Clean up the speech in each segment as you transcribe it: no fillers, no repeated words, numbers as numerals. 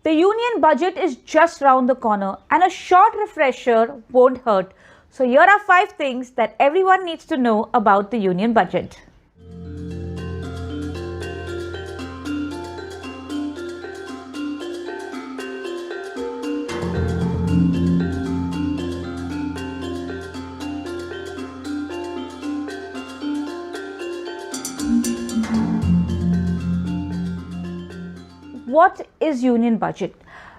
The union budget is just round the corner and a short refresher won't hurt. So here are 5 things that everyone needs to know about the union budget. What is union budget?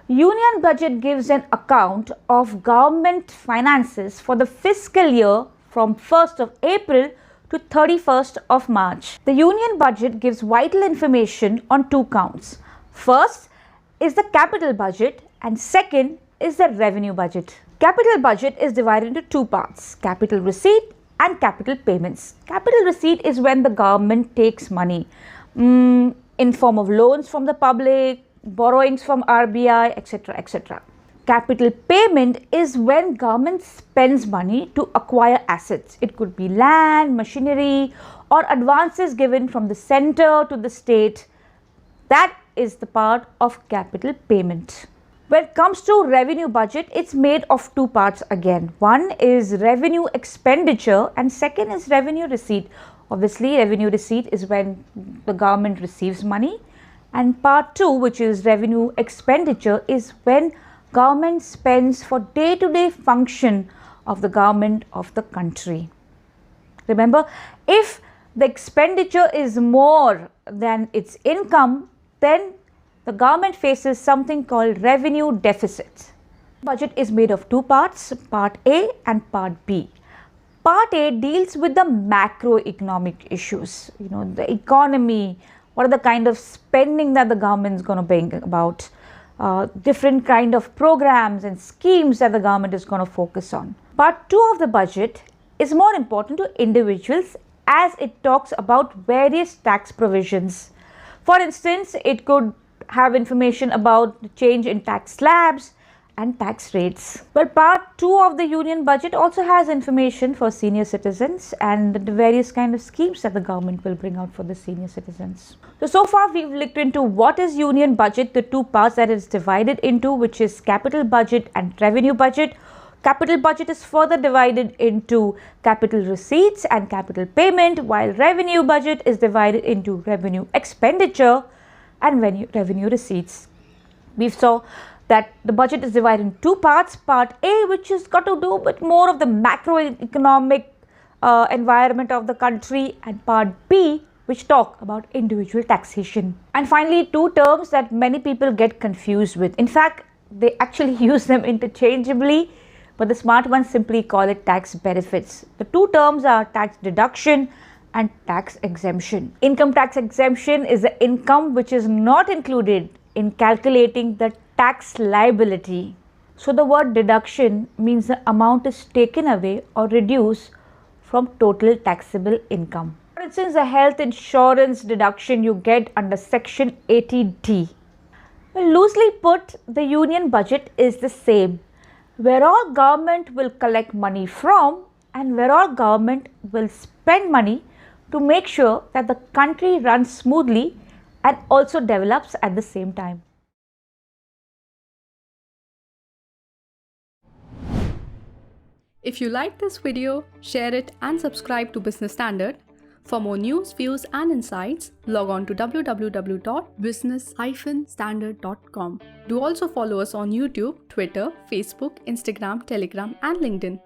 Union budget gives an account of government finances for the fiscal year from 1st of April to 31st of March. The union budget gives vital information on 2 counts. First is the capital budget and second is the revenue budget. Capital budget is divided into 2 parts, capital receipt and capital payments. Capital receipt is when the government takes money in form of loans from the public, borrowings from RBI, etc., etc. Capital payment is when government spends money to acquire assets. It could be land, machinery, or advances given from the center to the state. That is the part of capital payment. When it comes to revenue budget, it's made of 2 parts again. One is revenue expenditure and second is revenue receipt. Obviously, revenue receipt is when the government receives money, and part 2, which is revenue expenditure, is when government spends for day-to-day function of the government of the country. Remember, if the expenditure is more than its income, then the government faces something called revenue deficit. Budget is made of 2 parts, part A and part B. Part A deals with the macroeconomic issues, the economy, what are the kind of spending that the government is going to bring about, different kind of programs and schemes that the government is going to focus on. Part 2 of the budget is more important to individuals as it talks about various tax provisions. For instance, it could have information about the change in tax slabs and tax rates. Well, part 2 of the union budget also has information for senior citizens and the various kind of schemes that the government will bring out for the senior citizens. So far we've looked into what is union budget, the 2 parts that it's divided into, which is capital budget and revenue budget. Capital budget is further divided into capital receipts and capital payment, while revenue budget is divided into revenue expenditure and revenue receipts. We saw that the budget is divided in 2 parts. Part A, which has got to do with more of the macroeconomic environment of the country, and part B, which talk about individual taxation. And finally, 2 terms that many people get confused with. In fact, they actually use them interchangeably, but the smart ones simply call it tax benefits. The 2 terms are tax deduction and tax exemption. Income tax exemption is the income which is not included in calculating the tax liability. So the word deduction means the amount is taken away or reduced from total taxable income. For instance, the health insurance deduction you get under section 80D. Well, loosely put, the union budget is the same, where all government will collect money from and where all government will spend money to make sure that the country runs smoothly and also develops at the same time. If you like this video, share it and subscribe to Business Standard. For more news, views and insights, log on to www.business-standard.com. Do also follow us on YouTube, Twitter, Facebook, Instagram, Telegram and LinkedIn.